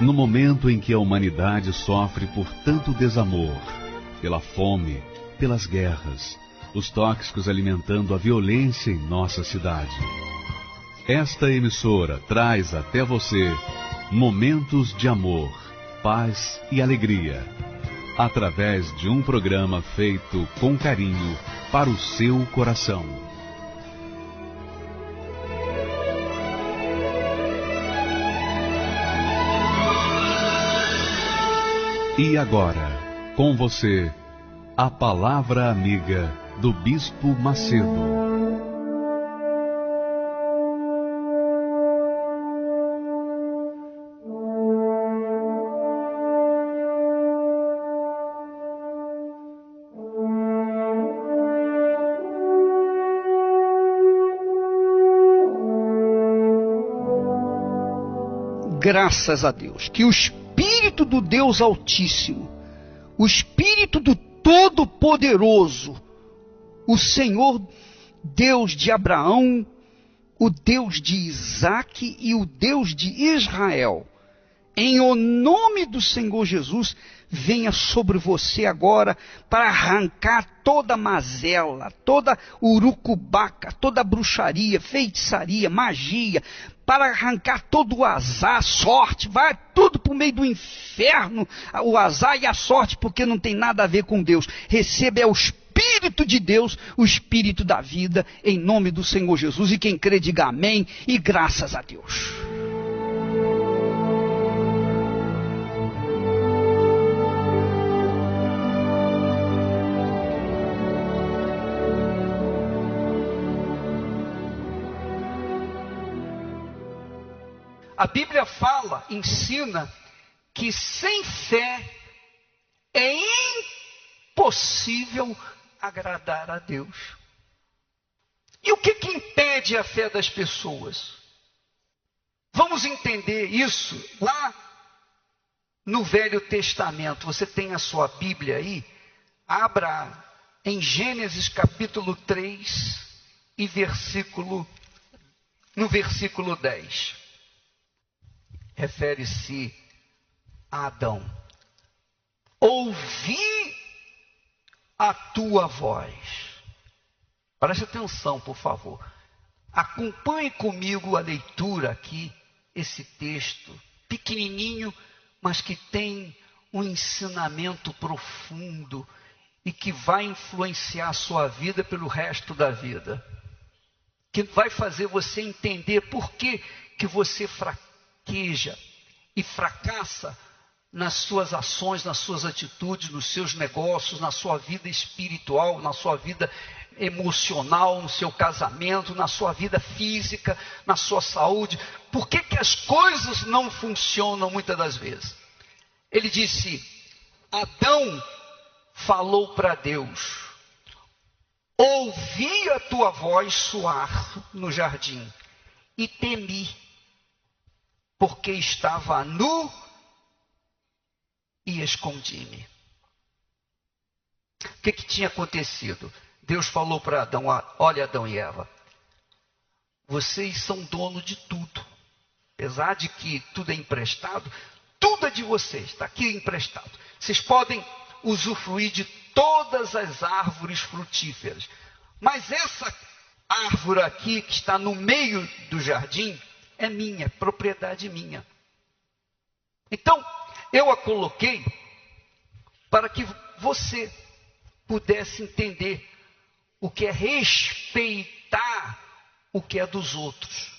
No momento em que a humanidade sofre por tanto desamor, pela fome, pelas guerras, os tóxicos alimentando a violência em nossa cidade. Esta emissora traz até você momentos de amor, paz e alegria, através de um programa feito com carinho para o seu coração. E agora, com você, a Palavra Amiga do Bispo Macedo. Graças a Deus, que o Espírito do Deus Altíssimo, o Espírito do Todo-Poderoso, o Senhor Deus de Abraão, o Deus de Isaque e o Deus de Israel, em o nome do Senhor Jesus, venha sobre você agora para arrancar toda mazela, toda urucubaca, toda bruxaria, feitiçaria, magia, para arrancar todo o azar, sorte, vai tudo para o meio do inferno, o azar e a sorte, porque não tem nada a ver com Deus. Receba o Espírito de Deus, o Espírito da vida, em nome do Senhor Jesus. E quem crê, diga amém e graças a Deus. A Bíblia fala, ensina, que sem fé é impossível agradar a Deus. E o que impede a fé das pessoas? Vamos entender isso lá no Velho Testamento. Você tem a sua Bíblia aí? Abra em Gênesis capítulo 3 e no versículo 10. Refere-se a Adão. Ouvi a tua voz. Preste atenção, por favor. Acompanhe comigo a leitura aqui, esse texto, pequenininho, mas que tem um ensinamento profundo e que vai influenciar a sua vida pelo resto da vida. Que vai fazer você entender por que você fracassou e fracassa nas suas ações, nas suas atitudes, nos seus negócios, na sua vida espiritual, na sua vida emocional, no seu casamento, na sua vida física, na sua saúde. Por que as coisas não funcionam muitas das vezes? Ele disse, Adão falou para Deus, ouvi a tua voz soar no jardim e temi, porque estava nu e escondi-me. O que tinha acontecido? Deus falou para Adão, olha Adão e Eva, vocês são dono de tudo. Apesar de que tudo é emprestado, tudo é de vocês, está aqui emprestado. Vocês podem usufruir de todas as árvores frutíferas. Mas essa árvore aqui, que está no meio do jardim, é minha, propriedade minha. Então, eu a coloquei para que você pudesse entender o que é respeitar o que é dos outros.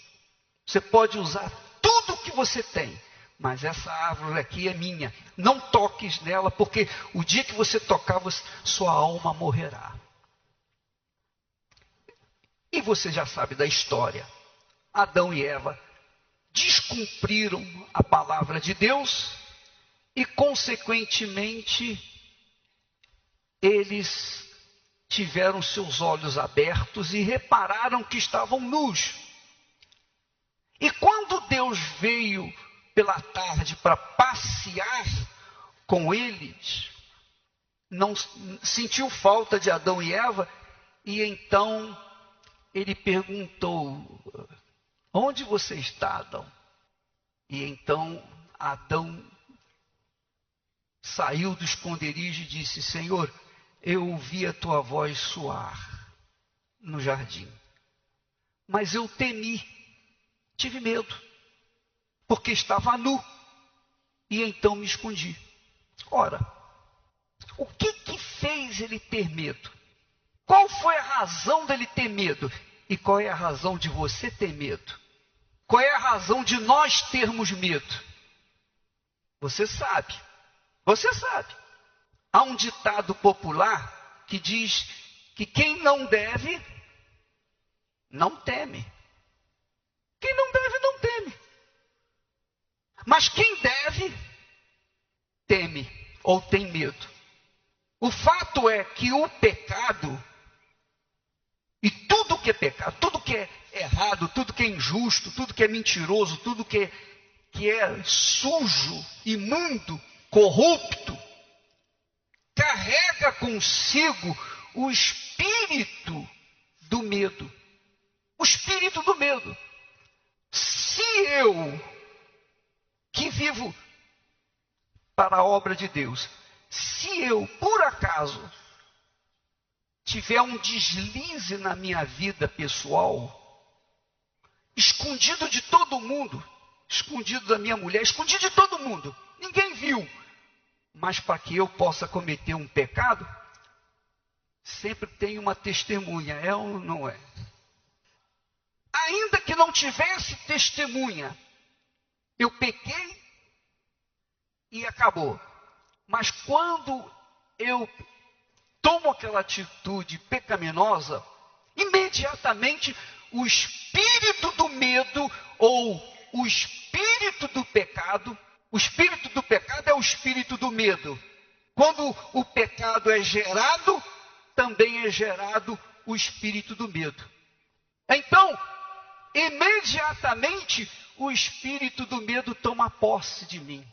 Você pode usar tudo o que você tem, mas essa árvore aqui é minha. Não toques nela, porque o dia que você tocar, sua alma morrerá. E você já sabe da história. Adão e Eva descumpriram a palavra de Deus e, consequentemente, eles tiveram seus olhos abertos e repararam que estavam nus. E quando Deus veio pela tarde para passear com eles, não sentiu falta de Adão e Eva, e então ele perguntou, onde você está, Adão? E então Adão saiu do esconderijo e disse: Senhor, eu ouvi a tua voz soar no jardim, mas eu temi, tive medo, porque estava nu, e então me escondi. Ora, o que fez ele ter medo? Qual foi a razão dele ter medo? E qual é a razão de você ter medo? Qual é a razão de nós termos medo? Você sabe. Você sabe. Há um ditado popular que diz que quem não deve, não teme. Quem não deve, não teme. Mas quem deve, teme ou tem medo. O fato é que o pecado, e tudo que é pecado, tudo que é errado, tudo que é injusto, tudo que é mentiroso, tudo que é sujo, imundo, corrupto, carrega consigo o espírito do medo. O espírito do medo. Se eu, que vivo para a obra de Deus, se eu, por acaso, tiver um deslize na minha vida pessoal, escondido de todo mundo, escondido da minha mulher, escondido de todo mundo, ninguém viu, mas para que eu possa cometer um pecado, sempre tem uma testemunha, é ou não é? Ainda que não tivesse testemunha, eu pequei e acabou. Mas quando eu tomo aquela atitude pecaminosa, imediatamente o espírito do medo ou o espírito do pecado, o espírito do pecado é o espírito do medo. Quando o pecado é gerado, também é gerado o espírito do medo. Então, imediatamente o espírito do medo toma posse de mim.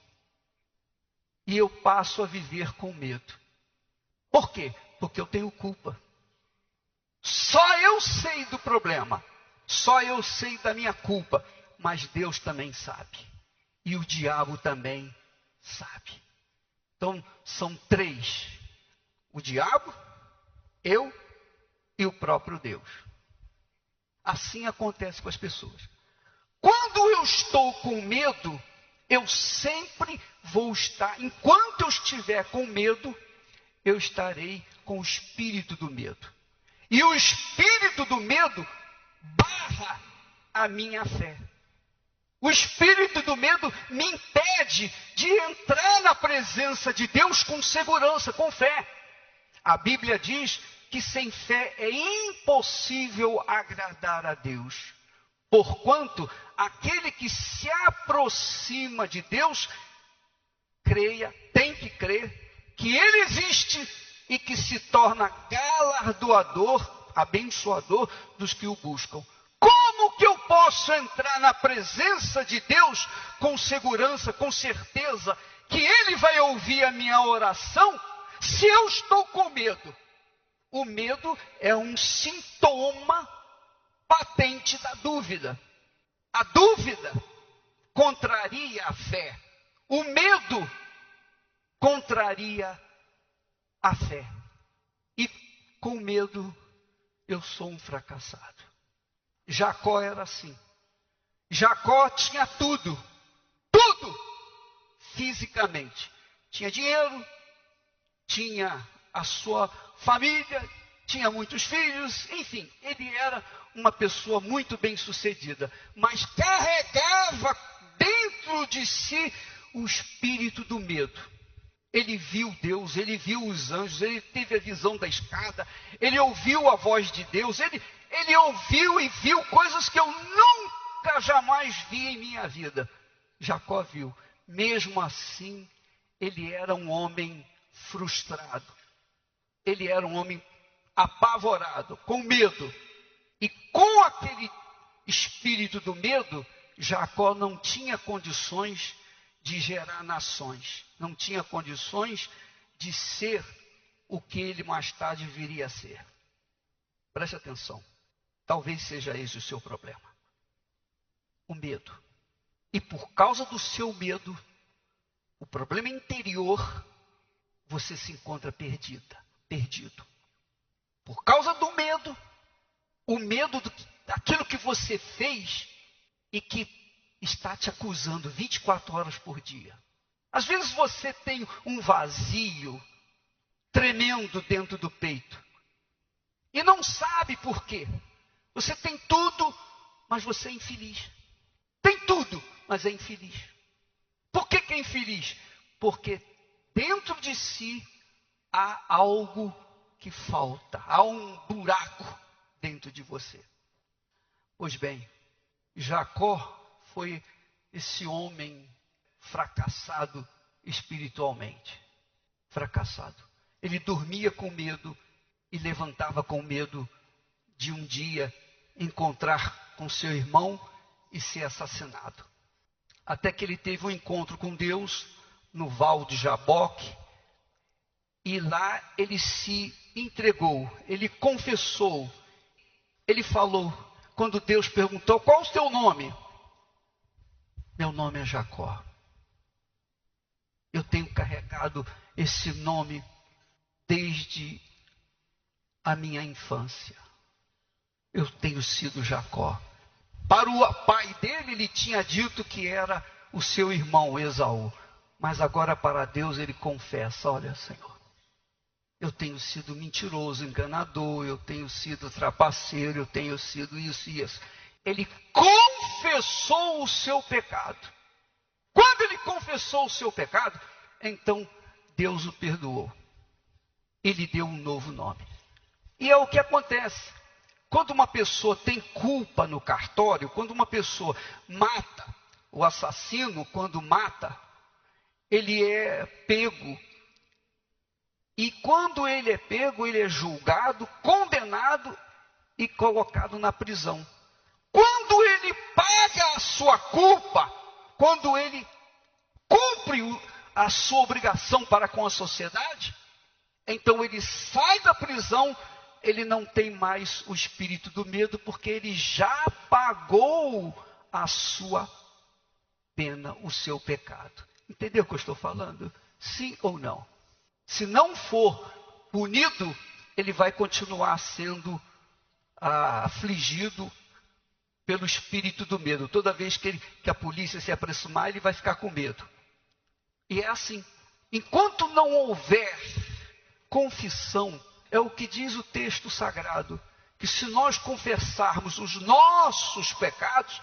E eu passo a viver com medo. Por quê? Porque eu tenho culpa. Só eu sei do problema. Só eu sei da minha culpa. Mas Deus também sabe. E o diabo também sabe. Então, são três. O diabo, eu e o próprio Deus. Assim acontece com as pessoas. Quando eu estou com medo, eu sempre vou estar, enquanto eu estiver com medo, eu estarei com o espírito do medo. E o espírito do medo barra a minha fé. O espírito do medo me impede de entrar na presença de Deus com segurança, com fé. A Bíblia diz que sem fé é impossível agradar a Deus. Porquanto, aquele que se aproxima de Deus, tem que crer que Ele existe e que se torna galardoador, abençoador dos que o buscam. Como que eu posso entrar na presença de Deus com segurança, com certeza, que Ele vai ouvir a minha oração, se eu estou com medo? O medo é um sintoma patente da dúvida. A dúvida contraria a fé. O medo contraria a fé. E com medo eu sou um fracassado. Jacó era assim. Jacó tinha tudo. Tudo. Fisicamente. Tinha dinheiro. Tinha a sua família. Tinha muitos filhos. Enfim, ele era uma pessoa muito bem sucedida. Mas carregava dentro de si o espírito do medo. Ele viu Deus, ele viu os anjos, ele teve a visão da escada, ele ouviu a voz de Deus, ele ouviu e viu coisas que eu nunca jamais vi em minha vida. Jacó viu. Mesmo assim, ele era um homem frustrado. Ele era um homem apavorado, com medo. E com aquele espírito do medo, Jacó não tinha condições de gerar nações. Não tinha condições de ser o que ele mais tarde viria a ser. Preste atenção. Talvez seja esse o seu problema. O medo. E por causa do seu medo, o problema interior, você se encontra perdido. Por causa do medo, o medo daquilo que você fez e que está te acusando 24 horas por dia. Às vezes você tem um vazio tremendo dentro do peito e não sabe por quê. Você tem tudo, mas você é infeliz. Tem tudo, mas é infeliz. Por que é infeliz? Porque dentro de si há algo que falta, há um buraco dentro de você. Pois bem, Jacó foi esse homem fracassado espiritualmente. Fracassado. Ele dormia com medo e levantava com medo de um dia encontrar com seu irmão e ser assassinado. Até que ele teve um encontro com Deus no Val de Jaboque, e lá ele se entregou, ele confessou, ele falou, quando Deus perguntou, qual o seu nome? Meu nome é Jacó. Eu tenho carregado esse nome desde a minha infância. Eu tenho sido Jacó. Para o pai dele, ele tinha dito que era o seu irmão Esaú. Mas agora para Deus ele confessa, olha, Senhor, eu tenho sido mentiroso, enganador, eu tenho sido trapaceiro, eu tenho sido isso e isso. Ele confessou o seu pecado. Quando ele confessou o seu pecado, então Deus o perdoou. Ele deu um novo nome. E é o que acontece. Quando uma pessoa tem culpa no cartório, quando uma pessoa mata, o assassino, quando mata, ele é pego. E quando ele é pego, ele é julgado, condenado e colocado na prisão. Quando ele paga a sua culpa, quando ele cumpre a sua obrigação para com a sociedade, então ele sai da prisão, ele não tem mais o espírito do medo, porque ele já pagou a sua pena, o seu pecado. Entendeu o que eu estou falando? Sim ou não? Se não for punido, ele vai continuar sendo afligido pelo espírito do medo. Toda vez que a polícia se aproximar, ele vai ficar com medo. E é assim. Enquanto não houver confissão, é o que diz o texto sagrado, que se nós confessarmos os nossos pecados,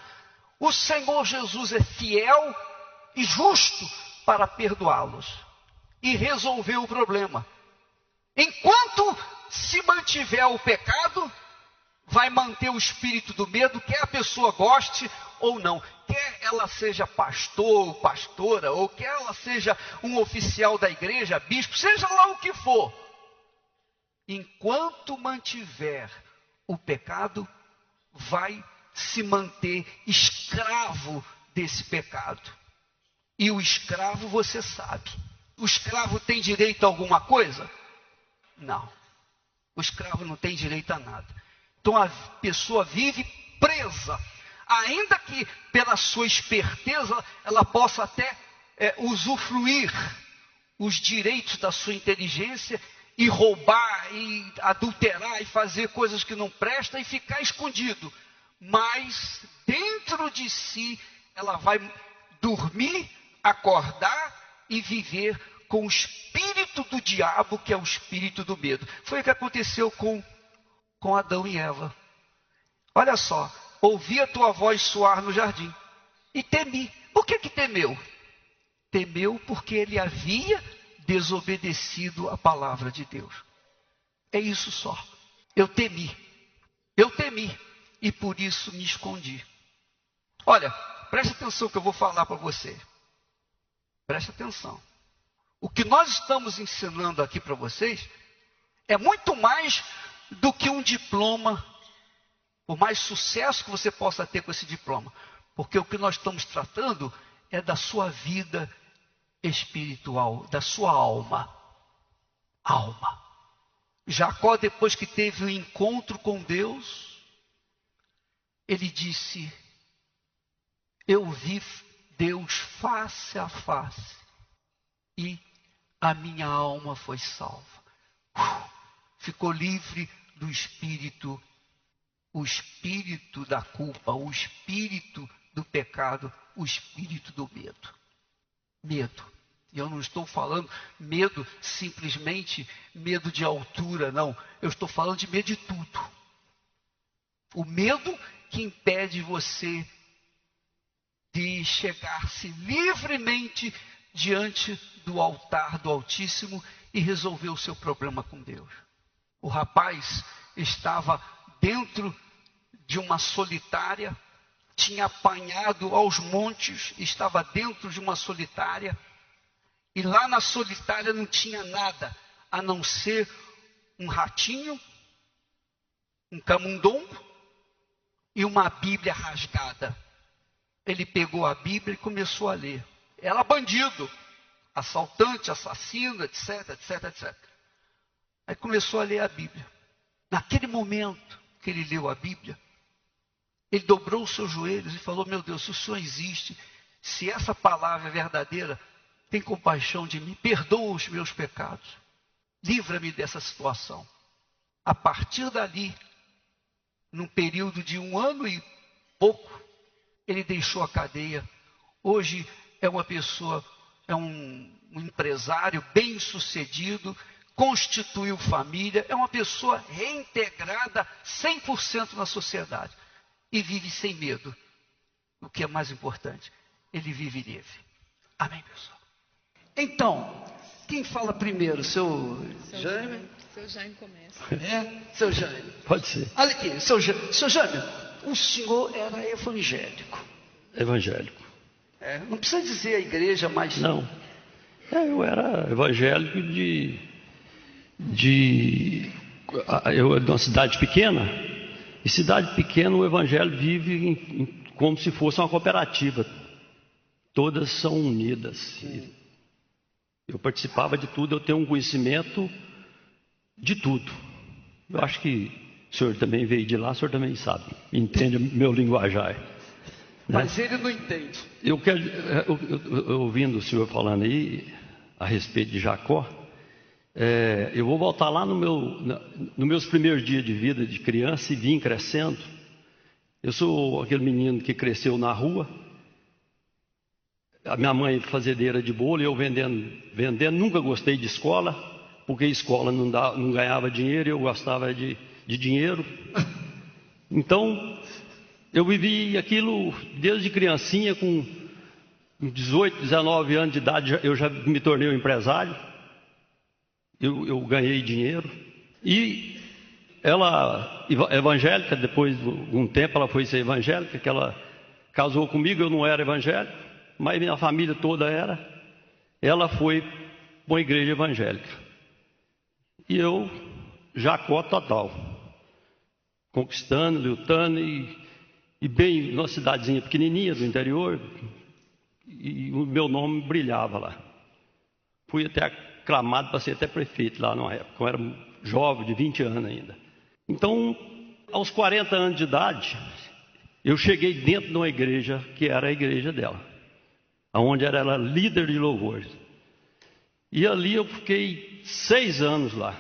o Senhor Jesus é fiel e justo para perdoá-los e resolver o problema. Enquanto se mantiver o pecado, vai manter o espírito do medo, quer a pessoa goste ou não, quer ela seja pastor, pastora, ou quer ela seja um oficial da igreja, bispo, seja lá o que for. Enquanto mantiver o pecado, vai se manter escravo desse pecado. E o escravo, você sabe, o escravo tem direito a alguma coisa? Não. O escravo não tem direito a nada. Então a pessoa vive presa, ainda que pela sua esperteza ela possa até usufruir os direitos da sua inteligência e roubar, e adulterar, e fazer coisas que não prestam e ficar escondido. Mas dentro de si ela vai dormir, acordar e viver com o espírito do diabo, que é o espírito do medo. Foi o que aconteceu com Adão e Eva. Olha só, ouvi a tua voz soar no jardim e temi. Por que temeu? Temeu porque ele havia desobedecido a palavra de Deus. É isso só. Eu temi e por isso me escondi. Olha, preste atenção que eu vou falar para você. Preste atenção. O que nós estamos ensinando aqui para vocês é muito mais do que um diploma, por mais sucesso que você possa ter com esse diploma. Porque o que nós estamos tratando é da sua vida espiritual, da sua alma. Alma. Jacó, depois que teve o encontro com Deus, ele disse: eu vi Deus face a face. e a minha alma foi salva. Ficou livre do espírito, o espírito da culpa, o espírito do pecado, o espírito do medo. Medo. E eu não estou falando medo simplesmente medo de altura, não. Eu estou falando de medo de tudo. O medo que impede você de chegar-se livremente diante do altar do Altíssimo e resolver o seu problema com Deus. O rapaz estava dentro de uma solitária, tinha apanhado aos montes, estava dentro de uma solitária, e lá na solitária não tinha nada, a não ser um ratinho, um camundongo e uma Bíblia rasgada. Ele pegou a Bíblia e começou a ler. Era bandido, assaltante, assassino, etc, etc, etc. Aí começou a ler a Bíblia. Naquele momento que ele leu a Bíblia, ele dobrou os seus joelhos e falou: meu Deus, se o Senhor existe, se essa palavra é verdadeira, tem compaixão de mim, perdoa os meus pecados, livra-me dessa situação. A partir dali, num período de 1 ano e pouco, ele deixou a cadeia. Hoje é uma pessoa, é um empresário bem-sucedido, constituiu família, é uma pessoa reintegrada 100% na sociedade. E vive sem medo. O que é mais importante, ele vive livre. Amém, pessoal? Então, quem fala primeiro? Seu Jaime? Seu Jaime começa. Seu Jaime. Pode ser. Olha aqui, seu Jaime, o senhor era evangélico. Evangélico. Não precisa dizer a igreja, mas... Não. Eu era evangélico eu de uma cidade pequena. E cidade pequena, o evangelho vive como se fosse uma cooperativa. Todas são unidas. Eu participava de tudo, eu tenho um conhecimento de tudo. Eu acho que o senhor também veio de lá, o senhor também sabe, entende meu linguajar. Né? Mas ele não entende. Eu ouvindo o senhor falando aí a respeito de Jacó, eu vou voltar lá nos meus primeiros dias de vida de criança e vim crescendo. Eu sou aquele menino que cresceu na rua. A minha mãe fazendeira de bolo e eu vendendo. Nunca gostei de escola, porque escola não ganhava dinheiro, eu gostava de dinheiro. Então, eu vivi aquilo desde criancinha, com 18, 19 anos de idade, eu já me tornei um empresário. Eu ganhei dinheiro. E ela, evangélica, depois de um tempo ela foi ser evangélica, que ela casou comigo, eu não era evangélico, mas minha família toda era. Ela foi para uma igreja evangélica. E eu, Jacó total, conquistando, lutando, e bem numa cidadezinha pequenininha do interior, e o meu nome brilhava lá. Fui até aclamado para ser até prefeito lá na época, eu era jovem, de 20 anos ainda. Então, aos 40 anos de idade, eu cheguei dentro de uma igreja que era a igreja dela, onde ela era líder de louvores. E ali eu fiquei 6 anos lá.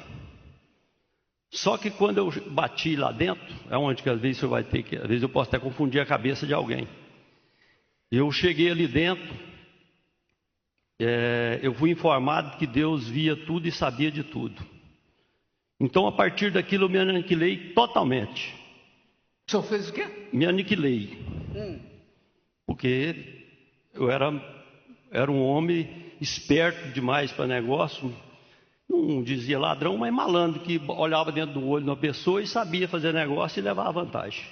Só que quando eu bati lá dentro, é onde que às vezes eu posso até confundir a cabeça de alguém. Eu cheguei ali dentro, eu fui informado que Deus via tudo e sabia de tudo. Então, a partir daquilo, eu me aniquilei totalmente. O senhor fez o quê? Me aniquilei. Porque eu era um homem esperto demais para negócio. Não dizia ladrão, mas malandro, que olhava dentro do olho de uma pessoa e sabia fazer negócio e levar vantagem.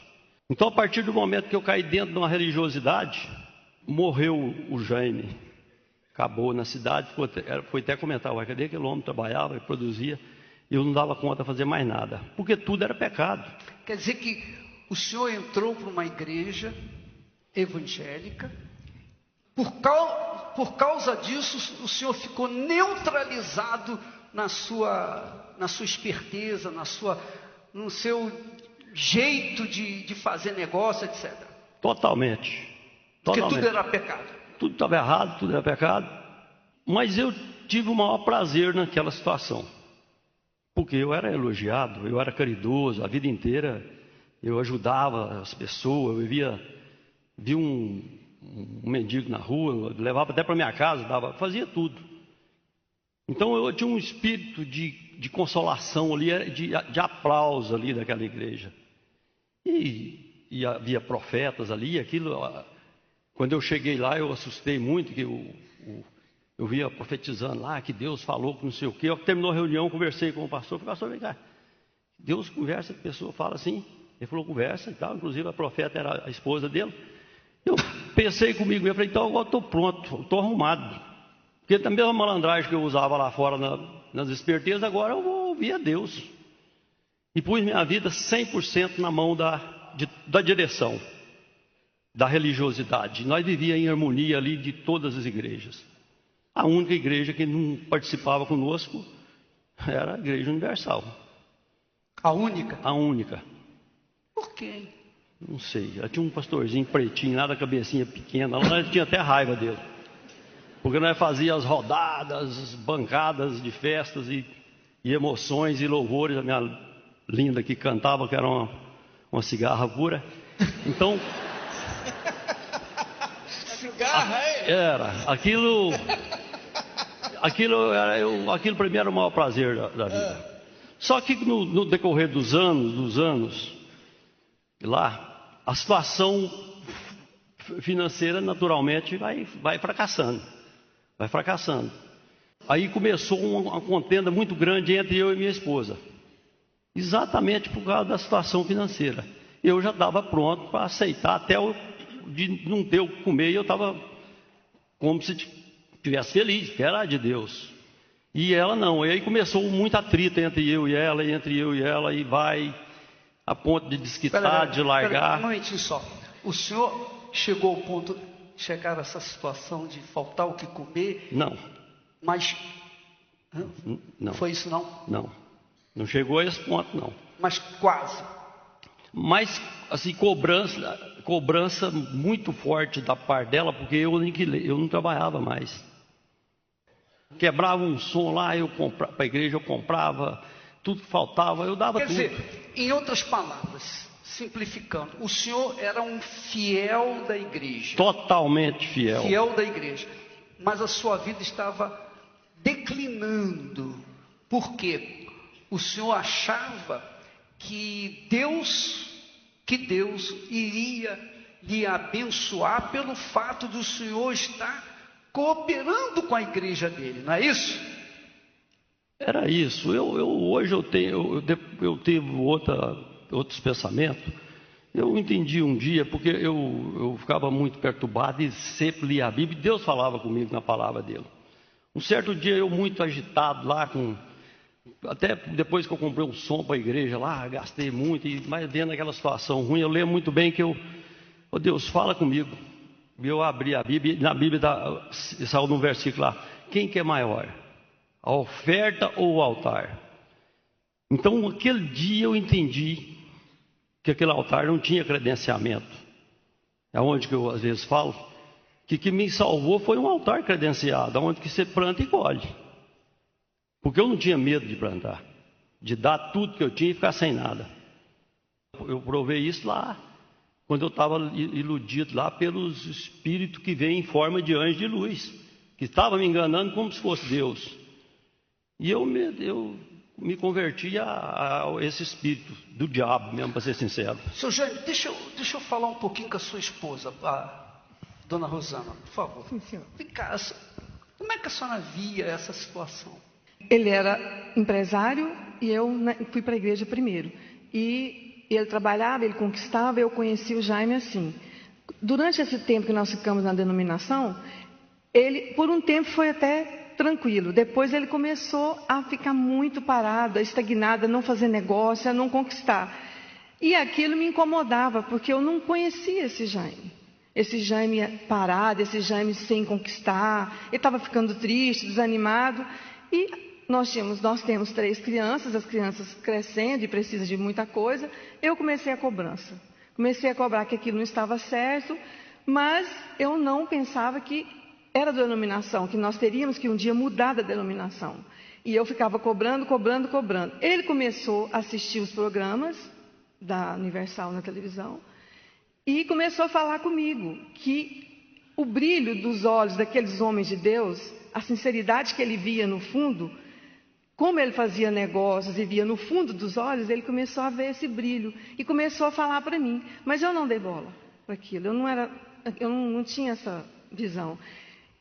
Então, a partir do momento que eu caí dentro de uma religiosidade, morreu o Jaime. Acabou na cidade, foi até comentar, cadê aquele homem que trabalhava e produzia? Eu não dava conta de fazer mais nada, porque tudo era pecado. Quer dizer que o senhor entrou para uma igreja evangélica, por causa disso o senhor ficou neutralizado na sua esperteza, no seu jeito de fazer negócio, etc. Totalmente. Porque tudo era pecado. Tudo estava errado, tudo era pecado. Mas eu tive o maior prazer naquela situação, porque eu era elogiado, eu era caridoso, a vida inteira eu ajudava as pessoas, eu via um mendigo na rua, eu levava até para minha casa, fazia tudo. Então eu tinha um espírito de consolação ali, de aplauso ali daquela igreja. E havia profetas ali, aquilo. Quando eu cheguei lá, eu assustei muito, que eu via profetizando lá, que Deus falou que não sei o quê. Eu terminou a reunião, conversei com o pastor, falei, pastor, vem cá, Deus conversa, a pessoa fala assim. Ele falou, conversa e tal, inclusive a profeta era a esposa dele. Eu pensei comigo, eu falei, então agora estou pronto, estou arrumado. Porque da mesma malandragem que eu usava lá fora nas espertezas, agora eu vou ouvir a Deus. E pus minha vida 100% na mão da direção, da religiosidade. Nós vivíamos em harmonia ali de todas as igrejas. A única igreja que não participava conosco era a Igreja Universal. A única? A única. Por quê? Não sei, ela tinha um pastorzinho pretinho, nada cabecinha pequena, nós tinha até raiva dele. Porque nós fazíamos as rodadas, as bancadas de festas e emoções e louvores. A minha linda que cantava, que era uma cigarra pura. Então, cigarra, era, aquilo para mim era o maior prazer da vida. Só que no decorrer dos anos, lá, a situação financeira naturalmente vai fracassando. Aí começou uma contenda muito grande entre eu e minha esposa. Exatamente por causa da situação financeira. Eu já estava pronto para aceitar, até de não ter o que comer, e eu estava como se estivesse feliz, que era de Deus. E ela não. E aí começou muita atrito entre eu e ela, e vai a ponto de desquitar, de largar. Um momentinho só. O senhor chegou ao ponto, chegar a essa situação de faltar o que comer? Não. Mas não. Foi isso não? Não chegou a esse ponto, não. Mas quase. Mas, assim, cobrança muito forte da parte dela, porque eu não trabalhava mais. Quebrava um som lá, para a igreja eu comprava, tudo que faltava, eu dava tudo. Quer dizer, em outras palavras, simplificando, o senhor era um fiel da igreja. Totalmente fiel. Fiel da igreja. Mas a sua vida estava declinando. Por quê? O senhor achava que Deus iria lhe abençoar pelo fato do senhor estar cooperando com a igreja dele, não é isso? Era isso. Hoje eu tive outros pensamentos. Eu entendi um dia, porque eu ficava muito perturbado e sempre lia a Bíblia, e Deus falava comigo na palavra dele. Um certo dia eu muito agitado lá, até depois que eu comprei um som para a igreja lá, gastei muito, mas vendo aquela situação ruim, eu lembro muito bem que Deus, fala comigo. E eu abri a Bíblia, e na Bíblia saiu num versículo lá, quem que é maior? A oferta ou o altar? Então, aquele dia eu entendi que aquele altar não tinha credenciamento. É onde que eu às vezes falo, que me salvou foi um altar credenciado, onde que você planta e colhe. Porque eu não tinha medo de plantar, de dar tudo que eu tinha e ficar sem nada. Eu provei isso lá, quando eu estava iludido lá pelos espíritos que vêm em forma de anjo de luz, que estavam me enganando como se fosse Deus. E eu me converti a esse espírito do diabo mesmo, para ser sincero. Seu Jaime, deixa eu falar um pouquinho com a sua esposa, a dona Rosana, por favor. Sim, senhor. Vem cá, como é que a senhora via essa situação? Ele era empresário e eu fui para a igreja primeiro. E ele trabalhava, ele conquistava, eu conheci o Jaime assim. Durante esse tempo que nós ficamos na denominação, ele, por um tempo, foi até tranquilo. Depois ele começou a ficar muito parado, estagnado, a não fazer negócio, a não conquistar. E aquilo me incomodava, porque eu não conhecia esse Jaime. Esse Jaime parado, esse Jaime sem conquistar. Ele estava ficando triste, desanimado. E nós temos 3 crianças, as crianças crescendo e precisam de muita coisa. Eu comecei a cobrança. Comecei a cobrar que aquilo não estava certo, mas eu não pensava que era a denominação, que nós teríamos que um dia mudar da denominação. E eu ficava cobrando. Ele começou a assistir os programas da Universal na televisão e começou a falar comigo que o brilho dos olhos daqueles homens de Deus, a sinceridade que ele via no fundo, como ele fazia negócios e via no fundo dos olhos, ele começou a ver esse brilho e começou a falar para mim. Mas eu não dei bola para aquilo, eu não tinha essa visão.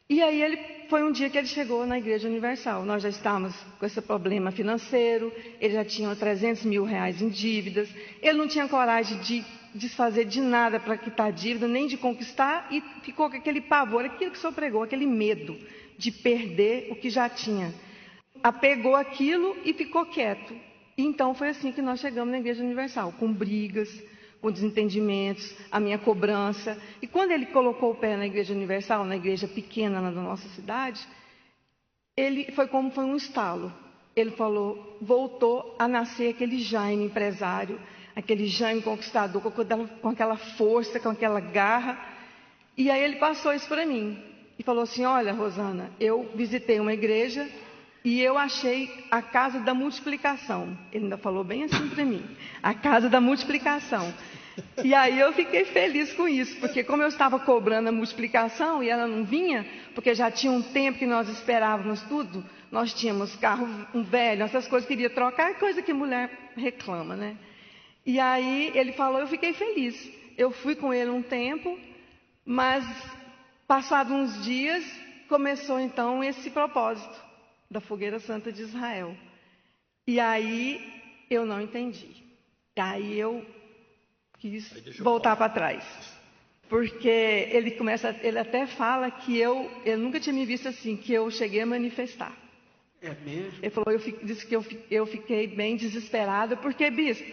E aí foi um dia que ele chegou na Igreja Universal. Nós já estávamos com esse problema financeiro, ele já tinha 300 mil reais em dívidas, ele não tinha coragem de desfazer de nada para quitar a dívida, nem de conquistar, e ficou com aquele pavor, aquilo que o senhor pregou, aquele medo de perder o que já tinha. Apegou aquilo e ficou quieto. E então foi assim que nós chegamos na Igreja Universal, com brigas, com desentendimentos, a minha cobrança. E quando ele colocou o pé na Igreja Universal, na igreja pequena da nossa cidade, foi um estalo. Ele falou, voltou a nascer aquele Jaime empresário, aquele Jaime conquistador, com aquela força, com aquela garra. E aí ele passou isso para mim. E falou assim, olha, Rosana, eu visitei uma igreja e eu achei a casa da multiplicação. Ele ainda falou bem assim para mim, a casa da multiplicação. E aí eu fiquei feliz com isso, porque como eu estava cobrando a multiplicação e ela não vinha, porque já tinha um tempo que nós esperávamos tudo, nós tínhamos carro velho, essas coisas, queria trocar, coisa que mulher reclama, né? E aí ele falou, eu fiquei feliz. Eu fui com ele um tempo, mas passados uns dias, começou então esse propósito da Fogueira Santa de Israel. E aí eu não entendi. Aí eu quis voltar para trás. Porque ele até fala que ele nunca tinha me visto assim, que eu cheguei a manifestar. É mesmo? Ele falou, disse que eu fiquei bem desesperada, porque, bispo,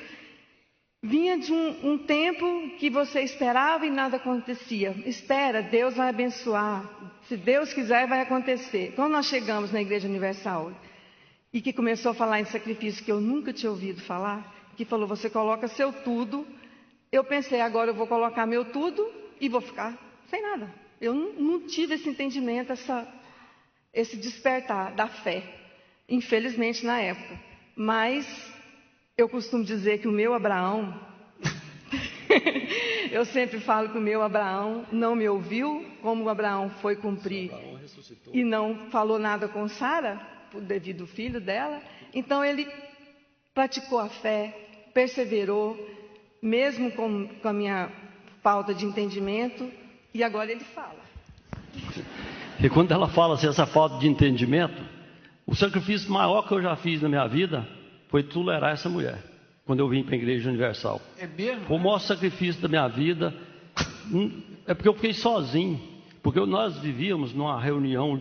vinha de um tempo que você esperava e nada acontecia. Espera, Deus vai abençoar. Se Deus quiser, vai acontecer. Quando nós chegamos na Igreja Universal e que começou a falar em sacrifício que eu nunca tinha ouvido falar, que falou, você coloca seu tudo, eu pensei, agora eu vou colocar meu tudo e vou ficar sem nada. Eu não tive esse entendimento, esse despertar da fé, infelizmente na época. Mas eu costumo dizer que o meu Abraão, eu sempre falo que o meu Abraão não me ouviu, como o Abraão foi cumprir e não falou nada com Sara, devido ao filho dela. Então ele praticou a fé, perseverou, mesmo com a minha falta de entendimento, e agora ele fala. E quando ela fala assim, essa falta de entendimento, o sacrifício maior que eu já fiz na minha vida foi tolerar essa mulher, quando eu vim para a Igreja Universal. É mesmo? Foi o maior sacrifício da minha vida. É porque eu fiquei sozinho, porque nós vivíamos numa reunião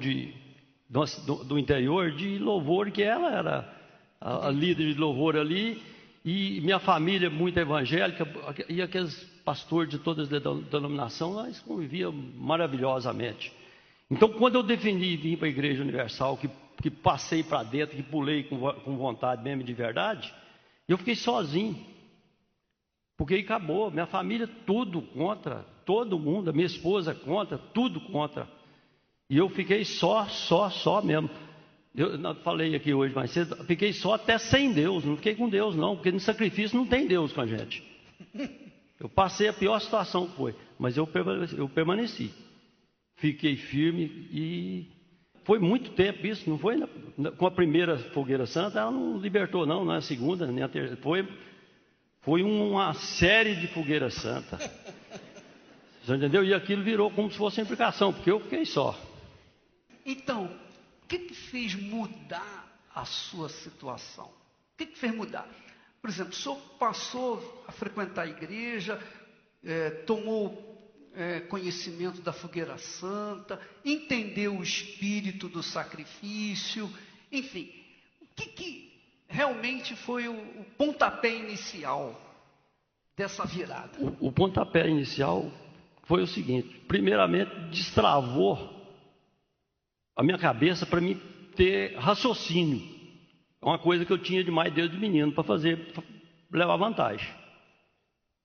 do interior de louvor, que ela era a líder de louvor ali, e minha família muito evangélica, e aqueles pastores de todas as denominações, nós convivíamos maravilhosamente. Então, quando eu defini vir para a Igreja Universal, que passei para dentro, que pulei com vontade mesmo de verdade, eu fiquei sozinho. Porque aí acabou, minha família tudo contra, todo mundo, a minha esposa contra, tudo contra. E eu fiquei só mesmo. Eu não falei aqui hoje, mas fiquei só até sem Deus, não fiquei com Deus não, porque no sacrifício não tem Deus com a gente. Eu passei a pior situação que foi, mas eu permaneci. Fiquei firme e foi muito tempo isso, não foi com a primeira fogueira santa, ela não libertou não é a segunda, nem a terceira, foi uma série de fogueiras santas. Você entendeu? E aquilo virou como se fosse implicação, porque eu fiquei só. Então, o que fez mudar a sua situação? O que fez mudar? Por exemplo, o senhor passou a frequentar a igreja, tomou conhecimento da fogueira santa, entendeu o espírito do sacrifício, enfim, o que realmente foi o pontapé inicial dessa virada? O pontapé inicial foi o seguinte: primeiramente destravou a minha cabeça para mim ter raciocínio. É uma coisa que eu tinha demais desde menino para levar vantagem.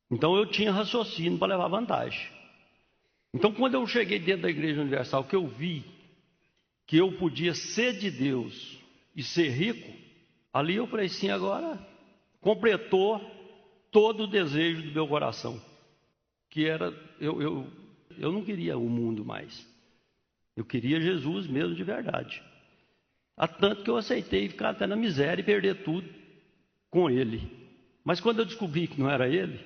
Então eu tinha raciocínio para levar vantagem. Então, quando eu cheguei dentro da Igreja Universal, que eu vi que eu podia ser de Deus e ser rico, ali eu falei assim, agora completou todo o desejo do meu coração, que era, eu não queria o mundo mais, eu queria Jesus mesmo de verdade. Há tanto que eu aceitei ficar até na miséria e perder tudo com Ele. Mas quando eu descobri que não era Ele,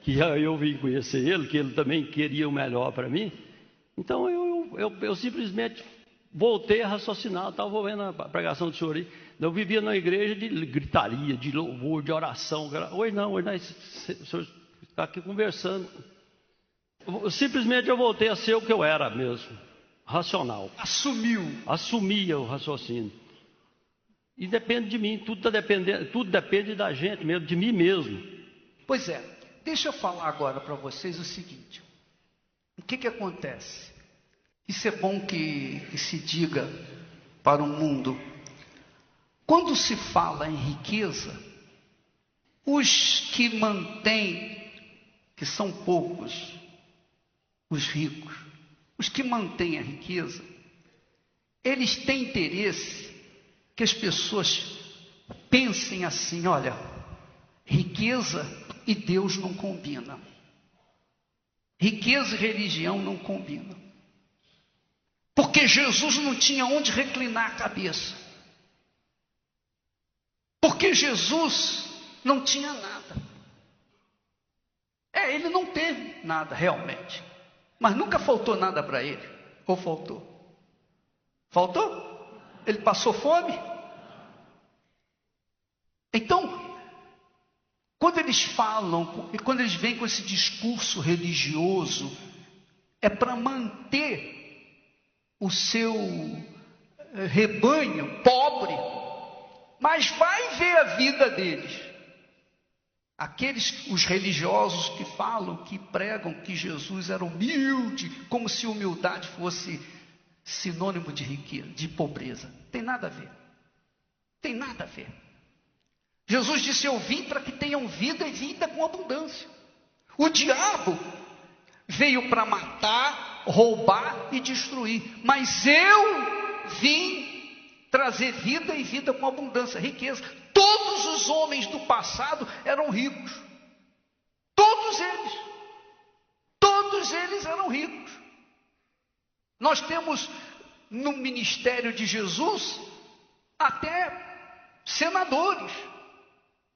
que eu vim conhecer Ele, que Ele também queria o melhor para mim, então eu simplesmente voltei a raciocinar. Estava ouvindo a pregação do senhor aí. Eu vivia na igreja de gritaria, de louvor, de oração. Hoje não, o senhor está aqui conversando. Simplesmente eu voltei a ser o que eu era mesmo, racional. Assumia o raciocínio. E depende de mim, tudo depende da gente mesmo, de mim mesmo. Pois é, deixa eu falar agora para vocês o seguinte. O que acontece? Isso é bom que se diga para o mundo. Quando se fala em riqueza, os que mantêm, que são poucos, os ricos, os que mantêm a riqueza, eles têm interesse que as pessoas pensem assim, olha, riqueza e Deus não combinam. Riqueza e religião não combinam. Porque Jesus não tinha onde reclinar a cabeça. Porque Jesus não tinha nada. Ele não teve nada realmente. Mas nunca faltou nada para ele. Ou faltou? Faltou? Ele passou fome? Então, quando eles falam, e quando eles vêm com esse discurso religioso, é para manter o seu rebanho pobre, mas vai ver a vida deles. Os religiosos que falam, que pregam que Jesus era humilde, como se humildade fosse sinônimo de riqueza, de pobreza. Tem nada a ver. Tem nada a ver. Jesus disse, eu vim para que tenham vida e vida com abundância. O diabo veio para matar, roubar e destruir. Mas eu vim trazer vida e vida com abundância, riqueza. Todos os homens do passado eram ricos. Todos eles eram ricos. Nós temos no ministério de Jesus até senadores.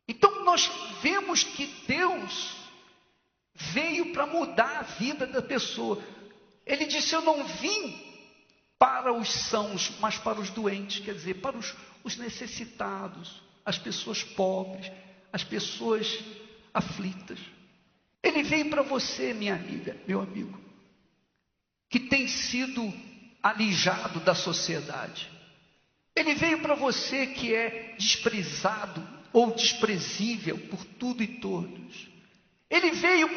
Então nós vemos que Deus veio para mudar a vida da pessoa. Ele disse, eu não vim para os sãos, mas para os doentes, quer dizer, para os necessitados, as pessoas pobres, as pessoas aflitas. Ele veio para você, minha amiga, meu amigo, que tem sido alijado da sociedade. Ele veio para você que é desprezado ou desprezível por tudo e todos. Ele veio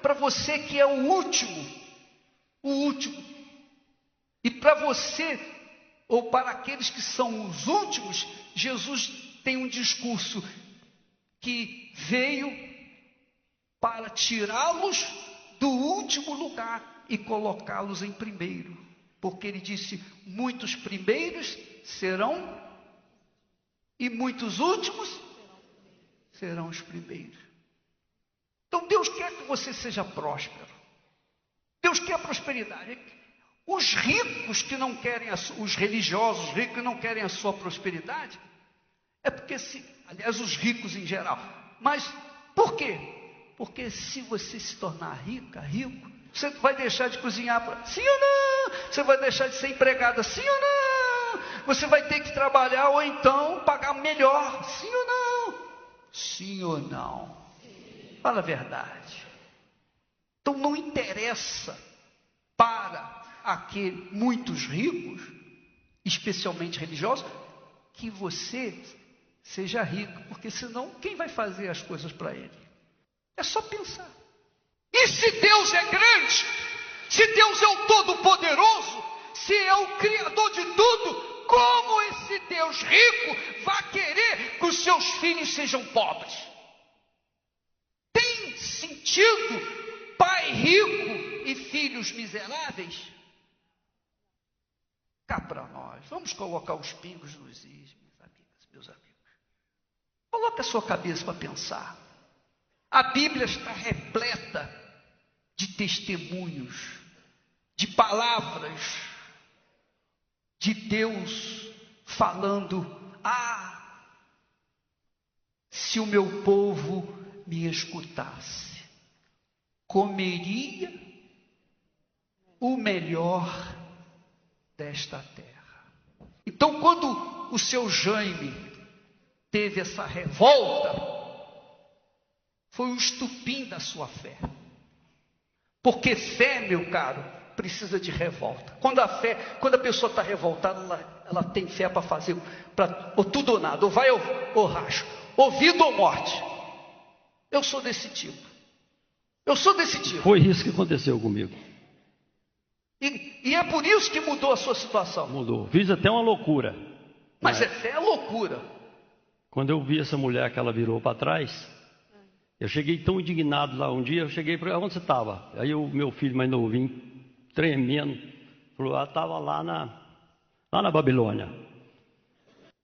para você que é o último. E para você, ou para aqueles que são os últimos, Jesus tem um discurso que veio para tirá-los do último lugar e colocá-los em primeiro. Porque ele disse, muitos primeiros serão e muitos últimos serão os primeiros. Então Deus quer que você seja próspero. Deus quer prosperidade. Os ricos que não querem, os religiosos ricos que não querem a sua prosperidade, é porque, aliás, os ricos em geral. Mas por quê? Porque se você se tornar rico, você vai deixar de cozinhar, sim ou não? Você vai deixar de ser empregada, sim ou não? Você vai ter que trabalhar ou então pagar melhor, sim ou não? Sim ou não? Fala a verdade. Então não interessa para muitos ricos, especialmente religiosos, que você seja rico, porque senão quem vai fazer as coisas para ele? É só pensar. E se Deus é grande, se Deus é o Todo-Poderoso, se é o Criador de tudo, como esse Deus rico vai querer que os seus filhos sejam pobres? Tem sentido pai rico e filhos miseráveis? Cá para nós, vamos colocar os pingos nos is, minhas amigas, meus amigos. Coloque a sua cabeça para pensar. A Bíblia está repleta de testemunhos, de palavras de Deus falando: se o meu povo me escutasse, comeria o melhor desta terra. Então, quando o seu Jaime teve essa revolta, foi o estupim da sua fé. Porque fé, meu caro, precisa de revolta. Quando a pessoa está revoltada, ela tem fé para fazer, ou tudo ou nada, ou vai ou racha, ou vida ou morte. Eu sou desse tipo. Foi isso que aconteceu comigo. E é por isso que mudou a sua situação. Mudou. Fiz até uma loucura. Mas fé é loucura. Quando eu vi essa mulher que ela virou para trás, eu cheguei tão indignado lá um dia, eu cheguei para onde você estava? Aí o meu filho mais novinho, tremendo, falou: estava lá na Babilônia.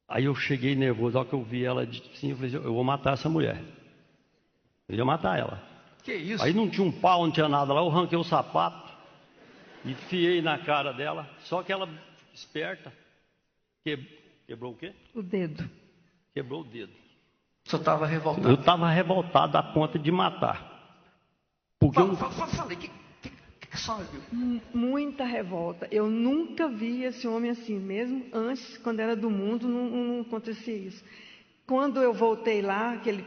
Aí eu cheguei nervoso, ao que eu vi ela assim, eu falei: eu vou matar essa mulher. Eu ia matar ela. Que isso? Aí não tinha um pau, não tinha nada lá, eu arranquei o sapato, enfiei na cara dela, só que ela, esperta, quebrou o quê? O dedo. Quebrou o dedo. Você estava revoltado? Eu estava revoltado a ponto de matar. Porque Falei, que a senhora viu? Muita revolta. Eu nunca vi esse homem assim, mesmo antes, quando era do mundo, não acontecia isso. Quando eu voltei lá, que ele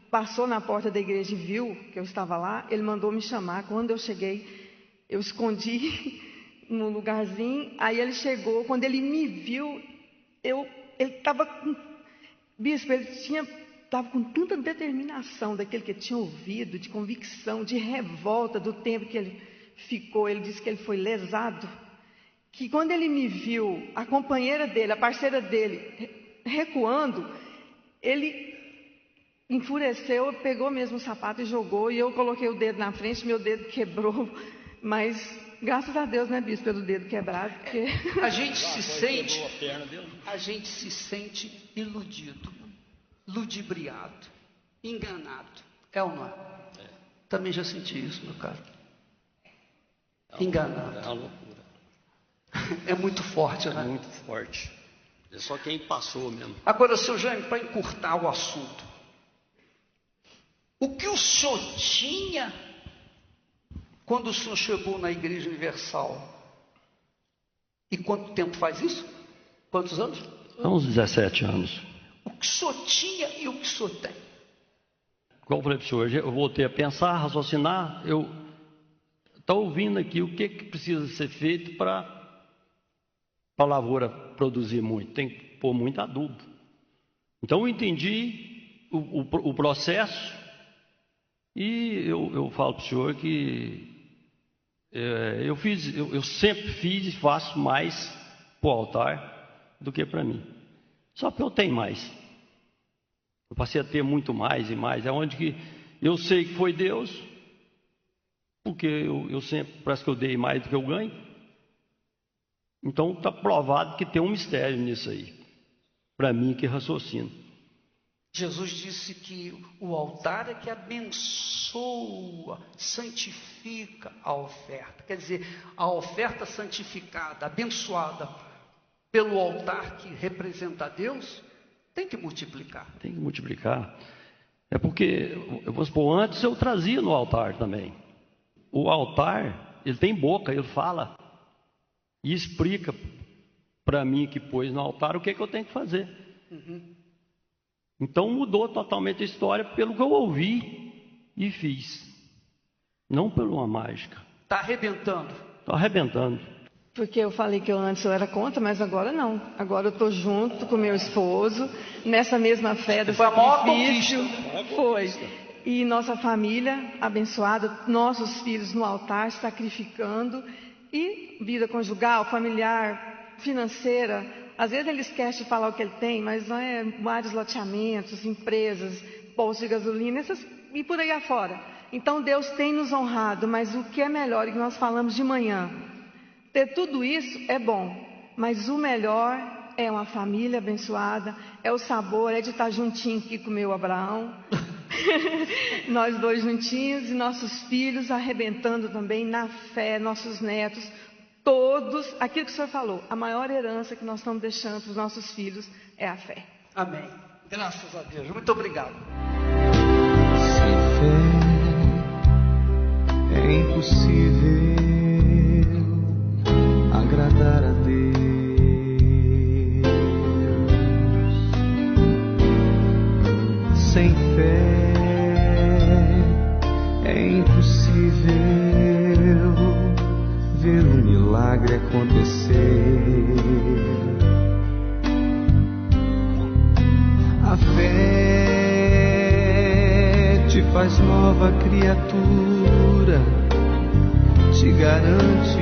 passou na porta da igreja e viu que eu estava lá, ele mandou me chamar. Quando eu cheguei, eu escondi no lugarzinho, aí ele chegou. Quando ele me viu, ele estava com... Bispo, ele estava com tanta determinação daquele que tinha ouvido, de convicção, de revolta do tempo que ele ficou. Ele disse que ele foi lesado, que quando ele me viu, a companheira dele, a parceira dele, recuando, ele enfureceu, pegou mesmo o sapato e jogou, e eu coloquei o dedo na frente, meu dedo quebrou, mas graças a Deus, né, bispo, pelo dedo quebrado, porque... A gente se sente iludido, ludibriado, enganado. É ou não é? Também já senti isso, meu caro. Enganado. É uma loucura. É muito forte, né? Muito forte. É só quem passou mesmo. Agora, seu Jaime, para encurtar o assunto, o que o senhor tinha quando o senhor chegou na Igreja Universal? E quanto tempo faz isso? Quantos anos? Há uns 17 anos. O que o senhor tinha e o que o senhor tem? Como eu falei para o senhor, eu voltei a pensar, raciocinar, eu estou ouvindo aqui o que precisa ser feito para a lavoura produzir muito. Tem que pôr muito adubo. Então eu entendi o processo e eu falo para o senhor que eu sempre fiz e faço mais para o altar do que para mim. Só que eu tenho mais. Eu passei a ter muito mais e mais. É onde que eu sei que foi Deus, porque eu sempre, parece que eu dei mais do que eu ganho. Então está provado que tem um mistério nisso aí, para mim que raciocino. Jesus disse que o altar é que abençoa, santifica a oferta. Quer dizer, a oferta santificada, abençoada pelo altar que representa a Deus, tem que multiplicar. Tem que multiplicar. É porque, eu vou supor, antes eu trazia no altar também. O altar, ele tem boca, ele fala e explica para mim que pôs no altar o que eu tenho que fazer. Então mudou totalmente a história pelo que eu ouvi e fiz. Não por uma mágica. Está arrebentando. Está arrebentando. Porque eu falei que antes eu era contra, mas agora não. Agora eu estou junto com meu esposo, nessa mesma fé do sacrifício. Foi. E nossa família abençoada, nossos filhos no altar, sacrificando. E vida conjugal, familiar, financeira. Às vezes ele esquece de falar o que ele tem, mas não é vários loteamentos, empresas, postos de gasolina, e por aí afora. Então Deus tem nos honrado, mas o que é melhor, e que nós falamos de manhã, ter tudo isso é bom, mas o melhor é uma família abençoada, é o sabor, é de estar juntinho aqui com o meu Abraão, nós dois juntinhos, e nossos filhos arrebentando também na fé, nossos netos, todos, aquilo que o senhor falou, a maior herança que nós estamos deixando para os nossos filhos é a fé. Amém. Graças a Deus. Muito obrigado. Sem fé é impossível agradar a Deus. Sem fé é impossível ver um milagre acontecer. A fé te faz nova criatura, te garante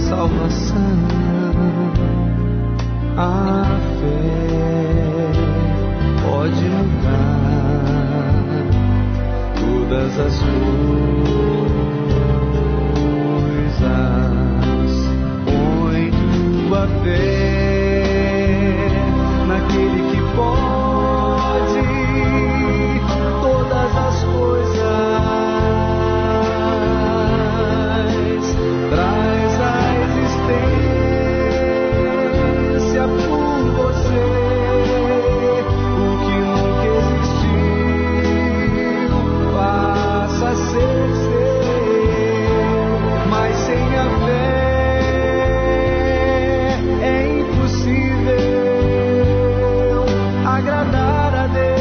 salvação. A fé pode mudar todas as coisas. Põe tua fé naquele que pode todas as coisas. Traz a existência por você o que nunca existiu, passa a ser seu, mas sem a fé é impossível agradar a Deus.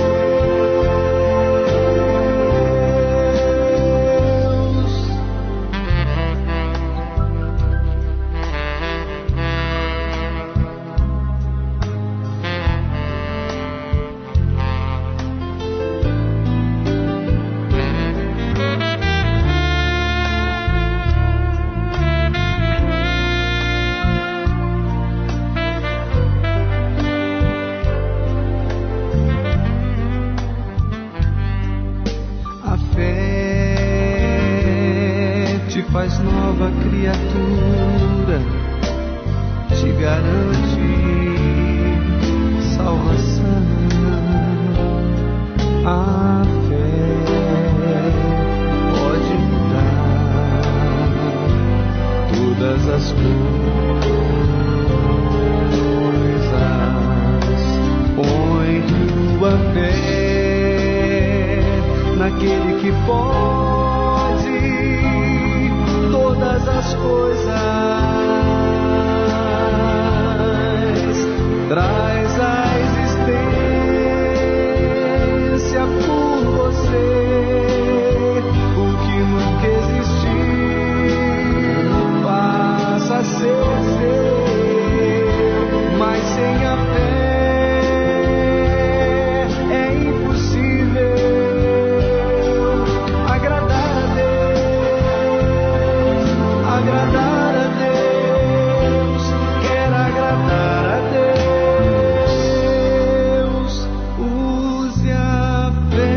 A fé te faz nova criatura, te garante salvação. A fé pode mudar todas as coisas. Põe tua fé naquele que pode todas as coisas. Traz a existência por você o que nunca existiu, passa a ser seu, mas sem a fé é impossível agradar a Deus. Agradar a Deus, quer agradar a Deus, use a fé.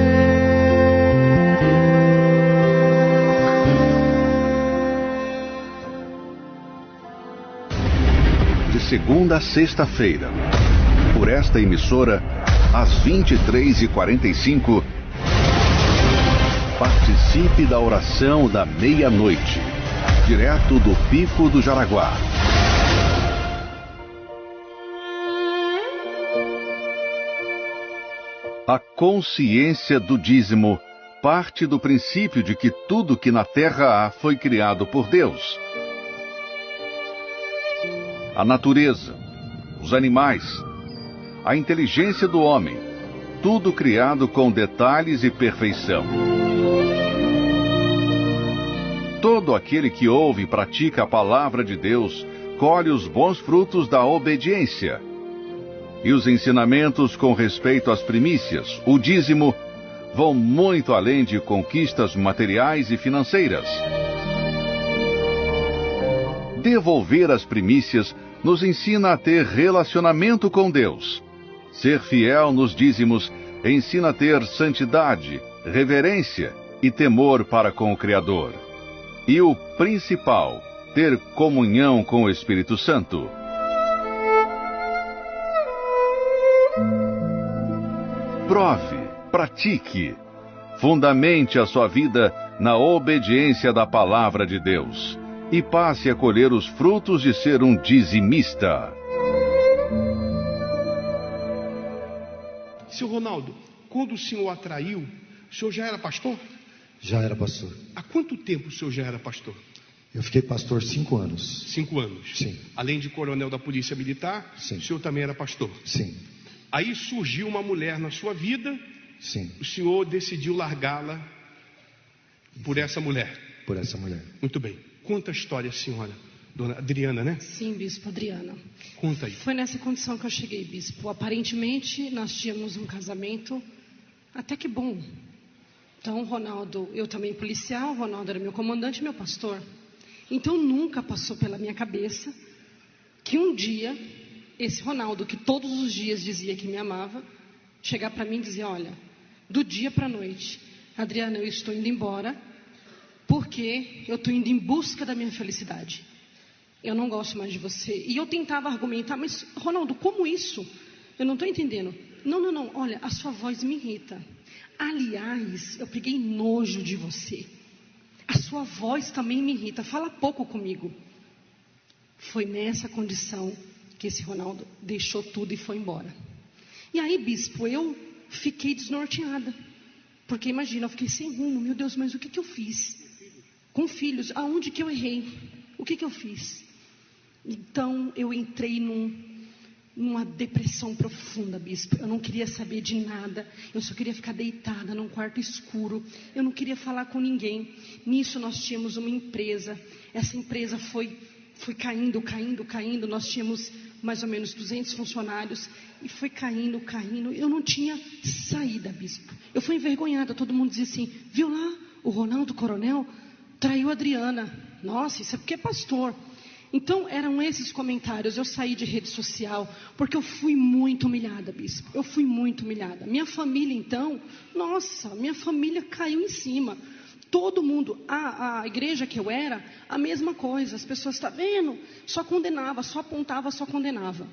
De segunda a sexta-feira, por esta emissora, às 23h45, participe da oração da meia-noite, direto do Pico do Jaraguá. A consciência do dízimo parte do princípio de que tudo que na terra há foi criado por Deus. A natureza, os animais, a inteligência do homem, tudo criado com detalhes e perfeição. Todo aquele que ouve e pratica a palavra de Deus colhe os bons frutos da obediência. E os ensinamentos com respeito às primícias, o dízimo, vão muito além de conquistas materiais e financeiras. Devolver as primícias nos ensina a ter relacionamento com Deus. Ser fiel nos dízimos ensina a ter santidade, reverência e temor para com o Criador. E o principal, ter comunhão com o Espírito Santo. Prove, pratique, fundamente a sua vida na obediência da palavra de Deus e passe a colher os frutos de ser um dizimista. Seu Ronaldo, quando o senhor atraiu, o senhor já era pastor? Já era pastor. Há quanto tempo o senhor já era pastor? Eu fiquei pastor 5 anos. 5 anos? Sim. Além de coronel da Polícia Militar, sim, o senhor também era pastor? Sim. Aí surgiu uma mulher na sua vida, sim, o senhor decidiu largá-la por essa mulher? Por essa mulher. Muito bem. Conta a história, senhora. Dona Adriana, né? Sim, bispo, Adriana. Conta aí. Foi nessa condição que eu cheguei, bispo. Aparentemente, nós tínhamos um casamento até que bom. Então, Ronaldo, eu também policial, Ronaldo era meu comandante e meu pastor. Então, nunca passou pela minha cabeça que um dia, esse Ronaldo, que todos os dias dizia que me amava, chegar para mim e dizer, olha, do dia para a noite, Adriana, eu estou indo embora, porque eu estou indo em busca da minha felicidade. Eu não gosto mais de você. E eu tentava argumentar, mas Ronaldo, como isso? Eu não estou entendendo. Não, olha, a sua voz me irrita. Aliás, eu peguei nojo de você. A sua voz também me irrita, fala pouco comigo. Foi nessa condição que esse Ronaldo deixou tudo e foi embora. E aí, bispo, eu fiquei desnorteada. Porque imagina, eu fiquei sem rumo. Meu Deus, mas o que eu fiz? Com filhos, aonde que eu errei? O que eu fiz? Então, eu entrei numa depressão profunda, bispo. Eu não queria saber de nada. Eu só queria ficar deitada num quarto escuro. Eu não queria falar com ninguém. Nisso, nós tínhamos uma empresa. Essa empresa foi caindo. Nós tínhamos mais ou menos 200 funcionários. E foi caindo. Eu não tinha saída, bispo. Eu fui envergonhada. Todo mundo dizia assim, viu lá, o Ronaldo Coronel traiu a Adriana. Nossa, isso é porque é pastor. Então, eram esses comentários. Eu saí de rede social, porque eu fui muito humilhada, bispo. Eu fui muito humilhada. Minha família, então, nossa, minha família caiu em cima. Todo mundo, a igreja que eu era, a mesma coisa. As pessoas, está vendo? Só condenava, só apontava, só condenava.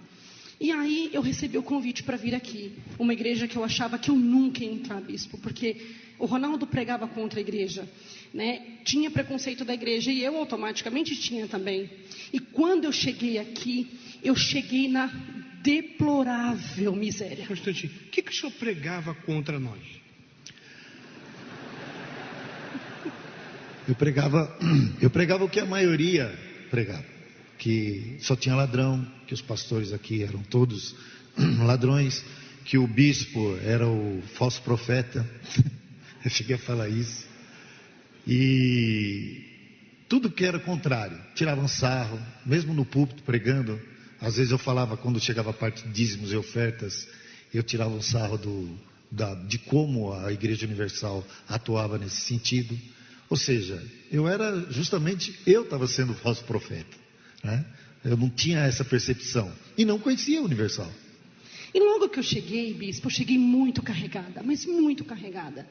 E aí, eu recebi o convite para vir aqui. Uma igreja que eu achava que eu nunca ia entrar, bispo, porque o Ronaldo pregava contra a igreja, né? Tinha preconceito da igreja e eu automaticamente tinha também. E quando eu cheguei aqui, eu cheguei na deplorável miséria. Um instantinho. O que o senhor pregava contra nós? Eu pregava o que a maioria pregava. Que só tinha ladrão, que os pastores aqui eram todos ladrões, que o bispo era o falso profeta. Eu cheguei a falar isso. E tudo que era contrário, tiravam sarro, mesmo no púlpito pregando. Às vezes eu falava, quando chegava a parte de dízimos e ofertas, eu tirava um sarro de como a Igreja Universal atuava nesse sentido. Ou seja, eu estava sendo o falso profeta, né? Eu não tinha essa percepção e não conhecia a Universal. E logo que eu cheguei, bispo, eu cheguei muito carregada, mas muito carregada.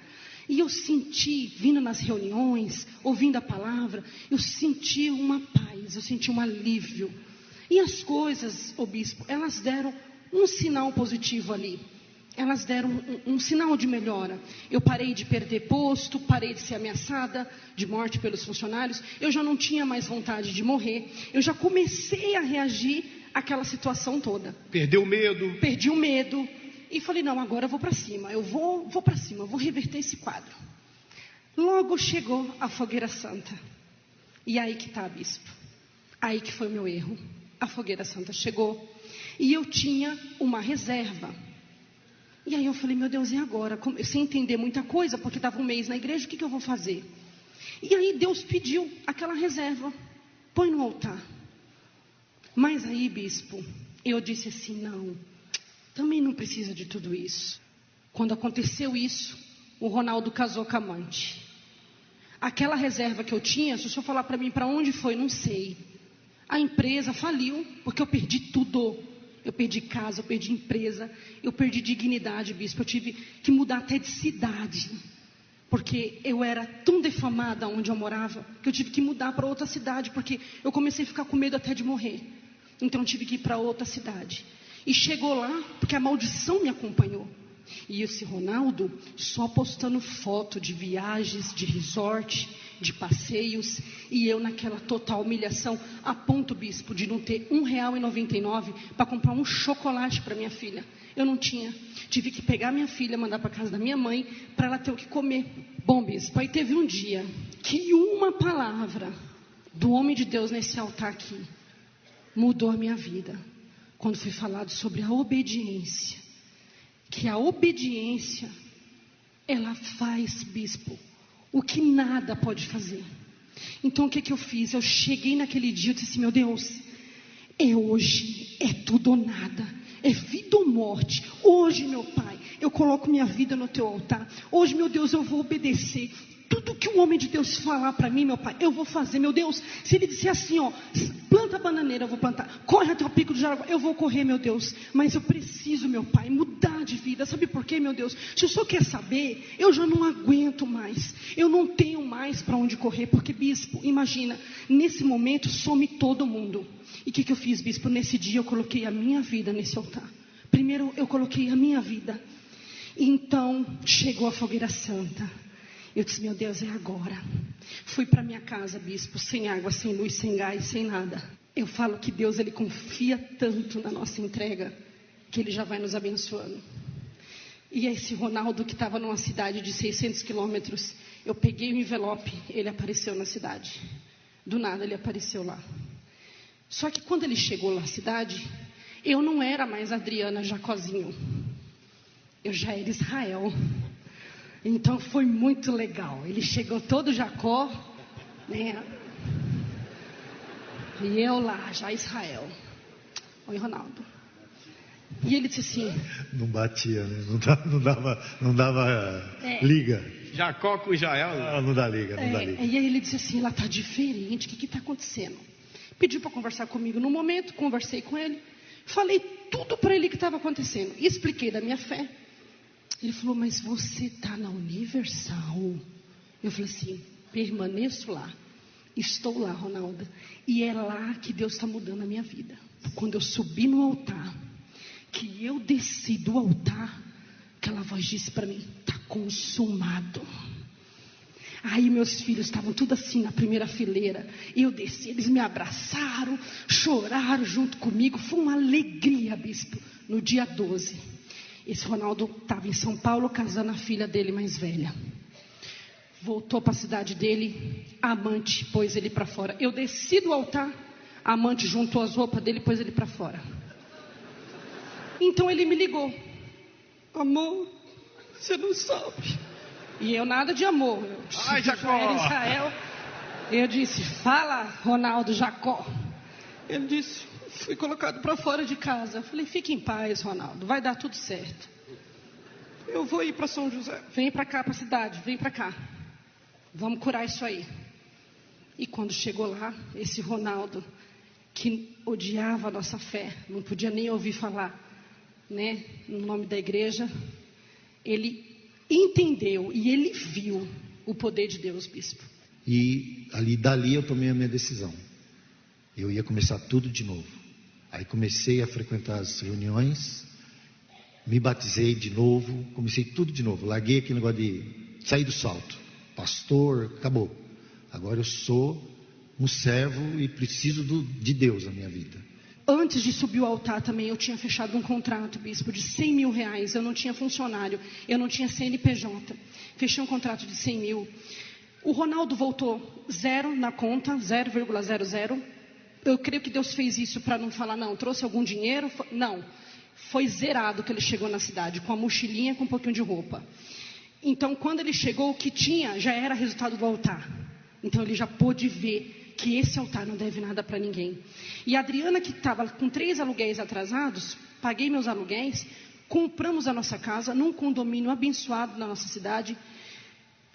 E eu senti, vindo nas reuniões, ouvindo a palavra, eu senti uma paz, eu senti um alívio. E as coisas, bispo, elas deram um sinal positivo ali. Elas deram um sinal de melhora. Eu parei de perder posto, parei de ser ameaçada de morte pelos funcionários. Eu já não tinha mais vontade de morrer. Eu já comecei a reagir àquela situação toda. Perdeu o medo? Perdi o medo. E falei, não, agora eu vou para cima. Eu vou para cima, eu vou reverter esse quadro. Logo chegou a fogueira santa. E aí que está, bispo. Aí que foi o meu erro. A fogueira santa chegou. E eu tinha uma reserva. E aí eu falei, meu Deus, e agora? Sem entender muita coisa, porque estava um mês na igreja, o que eu vou fazer? E aí Deus pediu aquela reserva, põe no altar. Mas aí, bispo, eu disse assim, não, também não precisa de tudo isso. Quando aconteceu isso, o Ronaldo casou com a amante. Aquela reserva que eu tinha, se o senhor falar para mim para onde foi, não sei. A empresa faliu, porque eu perdi tudo. Eu perdi casa, eu perdi empresa, eu perdi dignidade, bispo. Eu tive que mudar até de cidade. porque eu era tão defamada onde eu morava, que eu tive que mudar para outra cidade, porque eu comecei a ficar com medo até de morrer. Então eu tive que ir para outra cidade. E chegou lá, porque a maldição me acompanhou. E esse Ronaldo só postando foto de viagens, de resort, de passeios, e eu naquela total humilhação, a ponto, bispo, de não ter R$1,99 para comprar um chocolate para minha filha. Eu não tinha. Tive que pegar minha filha, mandar para casa da minha mãe, para ela ter o que comer. Bom, bispo, aí teve um dia que uma palavra do homem de Deus nesse altar aqui mudou a minha vida. Quando foi falado sobre a obediência. Que a obediência, ela faz, bispo, o que nada pode fazer. Então o que eu fiz? Eu cheguei naquele dia e disse assim, meu Deus, hoje é tudo ou nada, é vida ou morte. Hoje, meu Pai, eu coloco minha vida no teu altar. Hoje, meu Deus, eu vou obedecer. Tudo que o homem de Deus falar para mim, meu Pai, eu vou fazer. Meu Deus, se ele disser assim, ó, planta bananeira, eu vou plantar. Corre até o pico do Jaraguá, eu vou correr, meu Deus. Mas eu preciso, meu Pai, mudar de vida. Sabe por quê, meu Deus? Se o Senhor quer saber, eu já não aguento mais. Eu não tenho mais para onde correr. Porque, bispo, imagina, nesse momento some todo mundo. E o que eu fiz, bispo? Nesse dia eu coloquei a minha vida nesse altar. Primeiro eu coloquei a minha vida. Então chegou a fogueira santa. Eu disse, meu Deus, é agora. Fui para minha casa, bispo, sem água, sem luz, sem gás, sem nada. Eu falo que Deus, Ele confia tanto na nossa entrega, que Ele já vai nos abençoando. E esse Ronaldo, que estava numa cidade de 600 quilômetros, eu peguei o envelope, ele apareceu na cidade. Do nada ele apareceu lá. Só que quando ele chegou na cidade, eu não era mais Adriana Jacozinho. Eu já era Israel. Então foi muito legal. Ele chegou todo Jacó, né? E eu lá, já Israel. Oi, Ronaldo. E ele disse assim... Não batia, né? Não dava liga. Jacó com Israel. Não dá liga, não dá liga. E aí ele disse assim, ela está diferente, o que está acontecendo? Pediu para conversar comigo no momento, conversei com ele. Falei tudo para ele que estava acontecendo. E expliquei da minha fé. Ele falou, mas você está na Universal? Eu falei assim, permaneço lá. Estou lá, Ronaldo. E é lá que Deus está mudando a minha vida. Quando eu subi no altar, que eu desci do altar, aquela voz disse para mim, está consumado. Aí meus filhos estavam tudo assim na primeira fileira. Eu desci, eles me abraçaram, choraram junto comigo. Foi uma alegria, bispo, no dia 12. Esse Ronaldo estava em São Paulo casando a filha dele mais velha. Voltou para a cidade dele, a amante pôs ele para fora. Eu desci do altar, a amante juntou as roupas dele e pôs ele para fora. Então ele me ligou. Amor, você não sabe. E eu nada de amor. Ai, Jacó. Já era Israel. Eu disse, fala, Ronaldo Jacó. Ele disse... Fui colocado para fora de casa. Falei, fique em paz, Ronaldo, vai dar tudo certo. Eu vou ir para São José. Vem para cá, para a cidade, vem para cá. Vamos curar isso aí. E quando chegou lá, esse Ronaldo, que odiava a nossa fé, não podia nem ouvir falar, né, no nome da igreja, ele entendeu e ele viu o poder de Deus, bispo. E dali eu tomei a minha decisão. Eu ia começar tudo de novo. Aí comecei a frequentar as reuniões, me batizei de novo, comecei tudo de novo. Larguei aquele negócio de sair do salto. Pastor, acabou. Agora eu sou um servo e preciso de Deus na minha vida. Antes de subir o altar também, eu tinha fechado um contrato, bispo, de R$100 mil. Eu não tinha funcionário, eu não tinha CNPJ. Fechei um contrato de 100 mil. O Ronaldo voltou 0 na conta, 0,00. Eu creio que Deus fez isso para não falar, não, trouxe algum dinheiro? Não, foi zerado que ele chegou na cidade, com a mochilinha, com um pouquinho de roupa. Então, quando ele chegou, o que tinha já era resultado do altar. Então, ele já pôde ver que esse altar não deve nada para ninguém. E a Adriana, que estava com 3 aluguéis atrasados, paguei meus aluguéis, compramos a nossa casa num condomínio abençoado na nossa cidade.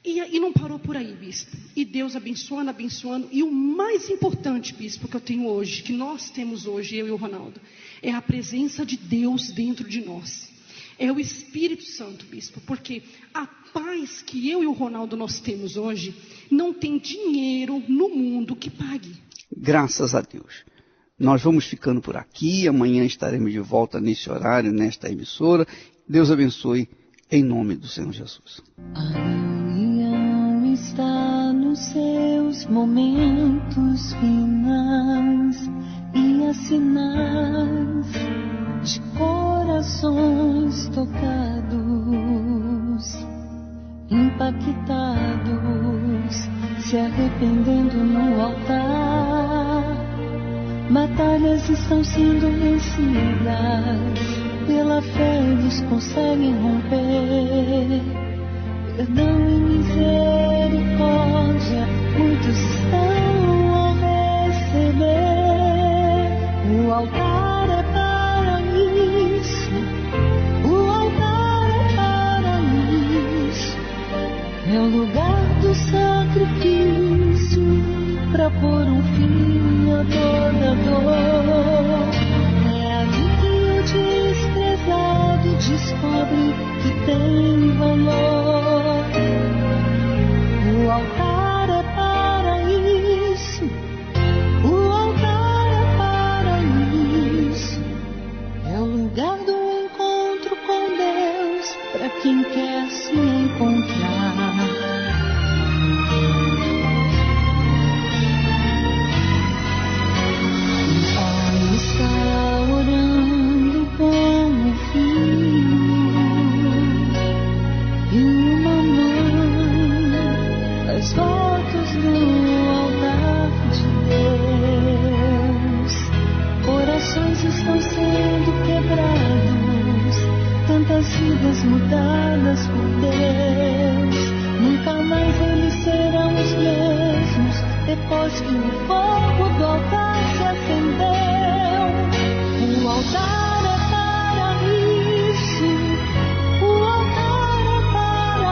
E não parou por aí, bispo. E Deus abençoando, abençoando. E o mais importante, bispo, que eu tenho hoje, que nós temos hoje, eu e o Ronaldo, é a presença de Deus dentro de nós. É o Espírito Santo, bispo. Porque há paz que eu e o Ronaldo nós temos hoje, não tem dinheiro no mundo que pague. Graças a Deus. Nós vamos ficando por aqui. Amanhã estaremos de volta nesse horário, nesta emissora. Deus abençoe, em nome do Senhor Jesus. A união está nos seus momentos finais e há sinais de corações tocados, impactados, se arrependendo no altar. Batalhas estão sendo vencidas, pela fé eles conseguem romper. Perdão e misericórdia, muitos estão a receber. O altar é para isso, o altar é para isso. É o lugar do sacrifício, pra pôr um fim a toda dor. É ali que o desprezado descobre que tem valor. O altar é para isso, o altar é para isso. É o lugar do encontro com Deus, pra quem quer se encontrar. Votos no altar de Deus, corações estão sendo quebrados, tantas vidas mudadas por Deus. Nunca mais eles serão os mesmos, depois que o fogo do altar se acendeu. O altar é para isso, o altar é para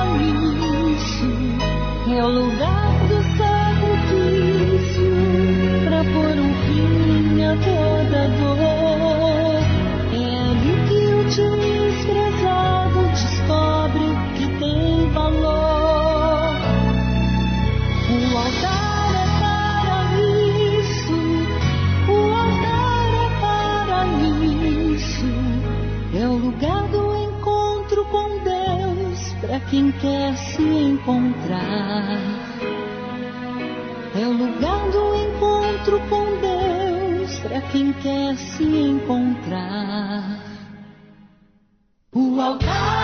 isso. É o lugar do sacrifício, pra pôr um fim a toda dor. É ali que o desprezado descobre que tem valor. O altar é para isso, o altar é para isso. É o lugar do encontro com Deus, pra quem quer se encontrar. É o lugar do encontro com Deus, pra quem quer se encontrar. O altar